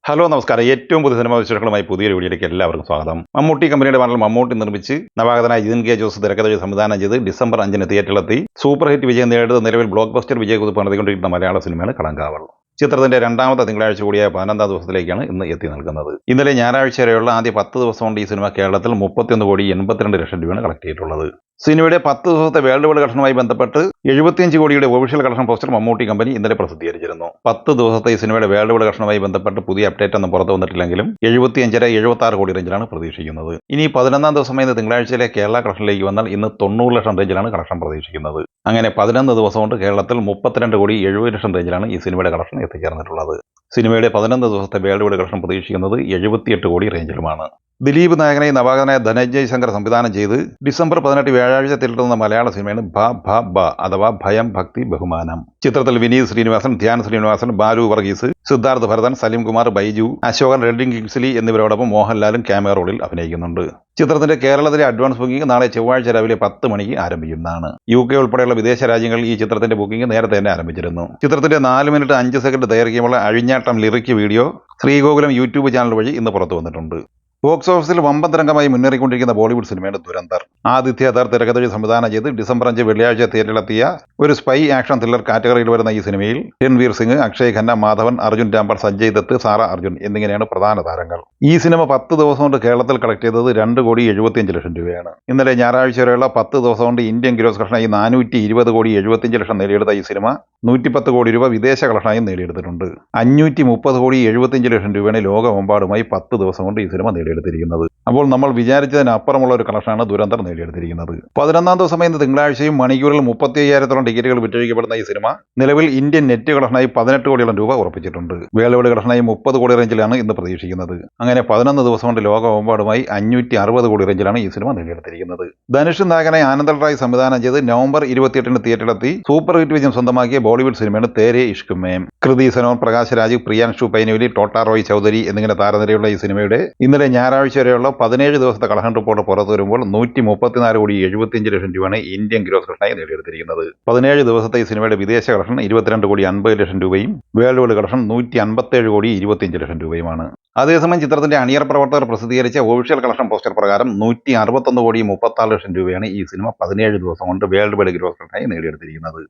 Hello നമസ്കാരം. ഏറ്റവും പുതിയ സിനിമാ വിശേഷങ്ങളുമായി പുതിയൊരു വീഡിയോയിലേക്ക് എല്ലാവർക്കും സ്വാഗതം. മമ്മൂട്ടി കമ്പനിയുടെ ബാനറിൽ മമ്മൂട്ടി നിർമ്മിച്ച് നവാഗതനായ ജിതിൻ കെ ജോസ് തിരക്കഥ സംവിധാനം ചെയ്ത് ഡിസംബർ 5 തിയേറ്ററിലെത്തി സൂപ്പർ ഹിറ്റ് വിജയം നേടിയത് നിലവിൽ ബ്ലോക്ക് ബസ്റ്റർ വിജയകുതിപ്പ് നടത്തിക്കൊണ്ടിരിക്കുന്ന മലയാള സിനിമയാണ് കളങ്കാവൽ. ചിത്രത്തിന്റെ രണ്ടാമത്തെ തിങ്കളാഴ്ച കൂടിയായ 15ാം ദിവസത്തിലേക്കാണ് ഇന്ന് എത്തി നിൽക്കുന്നത്. ഇന്നലെ ഞായറാഴ്ച വരെയുള്ള ആദ്യ 10 ദിവസം കൊണ്ട് ഈ സിനിമ കേരളത്തിൽ 31,82,00,000 രൂപയാണ് കളക്ട് ചെയ്തിട്ടുള്ളത്. സിനിമയുടെ 10 ദിവസത്തെ വേൾഡ് വൈഡ് കളക്ഷനുമായി ബന്ധപ്പെട്ട് 75 കോടിയുടെ official collection poster Mammootty company ഇന്നലെ പ്രസിദ്ധീകരിച്ചിരുന്നു. 10 ദിവസത്തെ ഈ സിനിമയുടെ വേൾഡ് വൈഡ് കളക്ഷനുമായി ബന്ധപ്പെട്ട് പുതിയ അപ്ഡേറ്റ് ഒന്നും പുറത്തു വന്നിട്ടില്ലെങ്കിലും 75-76 കോടി റേഞ്ചിലാണ് പ്രതീക്ഷിക്കുന്നത്. ഇനി 11ാം ദിവസമായ തിങ്കളാഴ്ചയിലെ കേരള കളക്ഷനിലേക്ക് വന്നാൽ ഇന്ന് 90 ലക്ഷം റേഞ്ചിലാണ് കളക്ഷൻ പ്രതീക്ഷിക്കുന്നത്. അങ്ങനെ 11 ദിവസം കൊണ്ട് കേരളത്തിൽ 32,70,00,000 റേഞ്ചിലാണ് ഈ സിനിമയുടെ കളക്ഷൻ എത്തിച്ചേർന്നിട്ടുള്ളത്. സിനിമയുടെ 11 ദിവസത്തെ വേൾഡ് വൈഡ് കളക്ഷൻ പ്രതീക്ഷിക്കുന്നത് 78 കോടി റേഞ്ചിലുമാണ്. ദിലീപ് നായകനായി നവാഗതനായ ധനഞ്ജയ് ശങ്കർ സംവിധാനം ചെയ്ത് ഡിസംബർ 18 വ്യാഴാഴ്ച തിരട്ടുന്ന മലയാള സിനിമയാണ് ഭ ഭ ഭ അഥവാ ഭയം ഭക്തി ബഹുമാനം. ചിത്രത്തിൽ വിനീത് ശ്രീനിവാസൻ, ധ്യാൻ ശ്രീനിവാസൻ, ബാലു വർഗീസ്, സിദ്ധാർത്ഥ് ഭരതൻ, സലീം കുമാർ, ബൈജു, അശോകൻ, റെഡ്ഡിംഗ് കിങ്സ്ലി എന്നിവരോടൊപ്പം മോഹൻലാലും ക്യാമിയോ റോളിൽ അഭിനയിക്കുന്നുണ്ട്. ചിത്രത്തിന്റെ കേരളത്തിലെ അഡ്വാൻസ് ബുക്കിംഗ് നാളെ ചൊവ്വാഴ്ച രാവിലെ 10 മണിക്ക് ആരംഭിക്കുന്നതാണ്. UK ഉൾപ്പെടെയുള്ള വിദേശ രാജ്യങ്ങളിൽ ഈ ചിത്രത്തിന്റെ ബുക്കിംഗ് നേരത്തെ തന്നെ ആരംഭിച്ചിരുന്നു. ചിത്രത്തിന്റെ 4 മിനിറ്റ് 5 സെക്കൻഡ് ദൈർഘ്യമുള്ള അഴിഞ്ഞാട്ടം lyric video Sree Gokulam YouTube channel വഴി ഇന്ന് പുറത്തു വന്നിട്ടുണ്ട്. ബോക്സ് ഓഫീസിൽ വമ്പൻ തരംഗമായി മുന്നേറിക്കൊണ്ടിരിക്കുന്ന ബോളിവുഡ് സിനിമയാണ് ദുരന്തർ. ആദിത്യ ധർ തിരക്കഥ സംവിധാനം ചെയ്ത് ഡിസംബർ 5 വെള്ളിയാഴ്ച തിയേറ്ററിലെത്തിയ ഒരു സ്പൈ ആക്ഷൻ ത്രില്ലർ കാറ്റഗറിയിൽ വരുന്ന ഈ സിനിമയിൽ രൺവീർ സിംഗ്, അക്ഷയ് ഖന്ന, മാധവൻ, അർജുൻ രാംപാൽ, സഞ്ജയ് ദത്ത്, സാറ അർജുൻ എന്നിങ്ങനെയാണ് പ്രധാന താരങ്ങൾ. ഈ സിനിമ 10 ദിവസം കൊണ്ട് കേരളത്തിൽ കളക്ട് ചെയ്തത് 2,75,00,000 രൂപയാണ്. ഇന്നലെ ഞായറാഴ്ച വരെയുള്ള 10 ദിവസം കൊണ്ട് ഇന്ത്യൻ ഗ്രോസ് കളക്ഷനായി 420,75,00,000 നേടിയെടുത്ത ഈ സിനിമ 110 കോടി രൂപ വിദേശ കളക്ഷനായും നേടിയെടുത്തിട്ടുണ്ട്. 530,75,00,000 രൂപയാണ് ലോകമെമ്പാടുമായി 10 ദിവസം കൊണ്ട് ഈ സിനിമ നേടിയെടുത്തിരിക്കുന്നത്. അപ്പോൾ നമ്മൾ വിചാരിച്ചതിനപ്പുറമുള്ള ഒരു കളക്ഷനാണ് ദുരന്തർ നേടിയെടുത്തിരിക്കുന്നത്. 11ാം ദിവസമായ തിങ്കളാഴ്ചയും മണിക്കൂറിൽ 35,000-ഓളം ടിക്കറ്റുകൾ വിറ്റഴിക്കപ്പെടുന്ന ഈ സിനിമ നിലവിൽ ഇന്ത്യൻ നെറ്റ് കളക്ഷനായി 18 കോടിയോളം രൂപ ഉറപ്പിച്ചിട്ടുണ്ട്. വേൾഡ് വൈഡ് കളക്ഷനായി 30 കോടി റേഞ്ചിലാണ് ഇന്ന് പ്രതീക്ഷിക്കുന്നത്. അങ്ങനെ 11 ദിവസം കൊണ്ട് ലോകമെമ്പാടുമായി 560 കോടി റേഞ്ചിലാണ് ഈ സിനിമ നേടിയെടുത്തിരിക്കുന്നത്. ധനുഷ് നായകനായി ആനന്ദൽ റായ് സംവിധാനം ചെയ്ത് നവംബർ 28 തിയേറ്ററിലെത്തി സൂപ്പർ ഹിറ്റ് വിജയം സ്വന്തമാക്കിയ ബോളിവുഡ് സിനിമയാണ് തേരെ ഇഷ്ക് മേം. കൃതി സനോൻ, പ്രകാശ് രാജ്, പ്രിയാൻഷു പൈനവലി, ടോട്ട റോയ് ചൗധരി എന്നിങ്ങനെ താരനിരയുള്ള ഈ സിനിമയുടെ ഇന്നലെ ഞായറാഴ്ച വരെയുള്ള 17 ദിവസത്തെ കളക്ഷൻ റിപ്പോർട്ട് പുറത്തു വരുമ്പോൾ 134,75,00,000 രൂപയാണ് ഇന്ത്യൻ ഗ്രോസ് കളക്ഷനായി നേടിയെടുത്തിരിക്കുന്നത്. 17 ദിവസത്തെ ഈ സിനിമയുടെ വിദേശ കളക്ഷൻ 22,50,00,000 രൂപയും വേൾഡ് വൈഡ് കളക്ഷൻ 157,25,00,000 രൂപയുമാണ്. അതേസമയം ചിത്രത്തിന്റെ അണിയർ പ്രവർത്തകർ പ്രസിദ്ധീകരിച്ച ഒഫീഷ്യൽ കളക്ഷൻ പോസ്റ്റർ പ്രകാരം 161,36,00,000 രൂപയാണ് ഈ സിനിമ 17 ദിവസം കൊണ്ട് വേൾഡ് വൈഡ് ഗ്രോസ് കളക്ഷനായി നേടിയെടുത്തിരിക്കുന്നത്.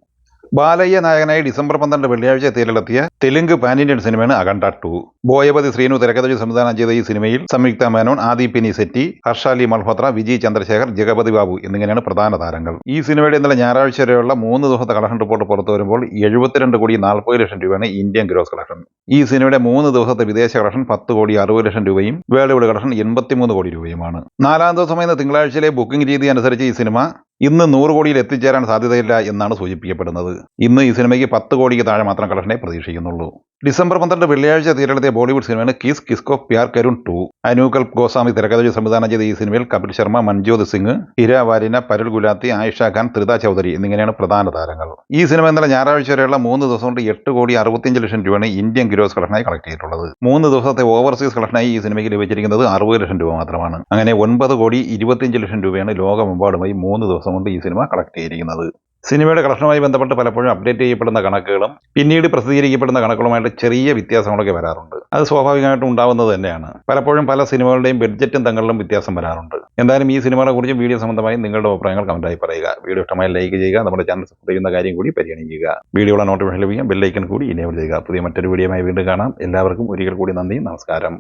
ബാലയ്യ നായകനായി ഡിസംബർ 12 വെള്ളിയാഴ്ച തിയേറ്ററിലെത്തിയ തെലുങ്ക് പാൻ ഇന്ത്യൻ സിനിമയാണ് അഖണ്ഡ 2. ബോയപതി ശ്രീനു തിരക്കഥ സംവിധാനം ചെയ്ത ഈ സിനിമയിൽ സംയുക്ത മേനോൻ, ആദി പിനിസെറ്റി, ഹർഷാലി മൽഹോത്ര, വിജയ് ചന്ദ്രശേഖർ, ജഗപതി ബാബു എന്നിങ്ങനെയാണ് പ്രധാന താരങ്ങൾ. ഈ സിനിമയുടെ ഇന്നലെ ഞായറാഴ്ച വരെയുള്ള 3 ദിവസത്തെ കളക്ഷൻ റിപ്പോർട്ട് പുറത്തു വരുമ്പോൾ 72,40,00,000 രൂപയാണ് ഇന്ത്യൻ ഗ്രോസ് കളക്ഷൻ. ഈ സിനിമയുടെ 3 ദിവസത്തെ വിദേശ കളക്ഷൻ 10,60,00,000 രൂപയും വേൾഡ് വൈഡ് കളക്ഷൻ 83 കോടി രൂപയുമാണ്. 4ാം ദിവസമായ തിങ്കളാഴ്ചയിലെ ബുക്കിംഗ് രീതി അനുസരിച്ച് ഈ സിനിമ ഇന്ന് 100 കോടിയിൽ എത്തിച്ചേരാൻ സാധ്യതയില്ല എന്നാണ് സൂചിപ്പിക്കപ്പെടുന്നത്. ഇന്ന് ഈ സിനിമയ്ക്ക് 10 കോടിക്ക് താഴെ മാത്രം കളക്ഷനെ പ്രതീക്ഷിക്കുന്നുള്ളൂ. ഡിസംബർ 12 വെള്ളിയാഴ്ച തിയേറ്ററിലെത്തിയ ബോളിവുഡ് സിനിമയാണ് കിസ് കിസ്കോ പ്യാർ കരുൺ 2. അനൂകൽ ഗോസ്വാമി തിരക്കഥ സംവിധാനം ചെയ്ത ഈ സിനിമയിൽ കപിൽ ശർമ്മ, മൻജോത് സിംഗ്, ഹിര വാരിന, പരുൾ ഗുലാത്തി, ആയിഷ ഖാൻ, ത്രിത ചൗധരി എന്നിങ്ങനെയാണ് പ്രധാന താരങ്ങൾ. ഈ സിനിമ ഇന്നലെ ഞായറാഴ്ച വരെയുള്ള 3 ദിവസം കൊണ്ട് 8,65,00,000 രൂപയാണ് ഇന്ത്യൻ ഗ്രോസ് കളക്ഷനായി കളക്ട് ചെയ്തിട്ടുള്ളത്. 3 ദിവസത്തെ ഓവർസീസ് കളക്ഷനായി ഈ സിനിമയ്ക്ക് ലഭിച്ചിരിക്കുന്നത് 60,00,000 രൂപ മാത്രമാണ്. അങ്ങനെ 9,25,00,000 രൂപയാണ് ലോകമെമ്പാടുമായി 3 ദിവസം കൊണ്ട് ഈ സിനിമ കളക്ട് ചെയ്തിരിക്കുന്നത്. സിനിമയുടെ കളക്ഷനുമായി ബന്ധപ്പെട്ട് പലപ്പോഴും അപ്ഡേറ്റ് ചെയ്യപ്പെടുന്ന കണക്കുകളും പിന്നീട് പ്രസിദ്ധീകരിക്കപ്പെടുന്ന കണക്കുകളുമായിട്ട് ചെറിയ വ്യത്യാസങ്ങളൊക്കെ വരാറുണ്ട്. അത് സ്വാഭാവികമായിട്ടും ഉണ്ടാവുന്നത് തന്നെയാണ്. പലപ്പോഴും പല സിനിമകളുടെയും ബഡ്ജറ്റും തങ്ങളിലും വ്യത്യാസം വരാറുണ്ട്. എന്തായാലും ഈ സിനിമകളെ കുറിച്ച് വീഡിയോ സംബന്ധമായി നിങ്ങളുടെ അഭിപ്രായങ്ങൾ കമന്റായി പറയുക. വീഡിയോ ഇഷ്ടമായി ലൈക്ക് ചെയ്യുക. നമ്മുടെ ചാനൽ സബ്സ്ക്രൈബ് ചെയ്യുന്ന കാര്യം കൂടി പരിഗണിക്കുക. വീഡിയോയുടെ നോട്ടിഫിക്കേഷൻ ലഭിക്കാൻ ബെല്ലൈക്കൺ കൂടി ഇനേബിൾ ചെയ്യുക. പുതിയ മറ്റൊരു വീഡിയോയുമായി വീണ്ടും കാണാം. എല്ലാവർക്കും ഒരിക്കൽ കൂടി നന്ദി, നമസ്കാരം.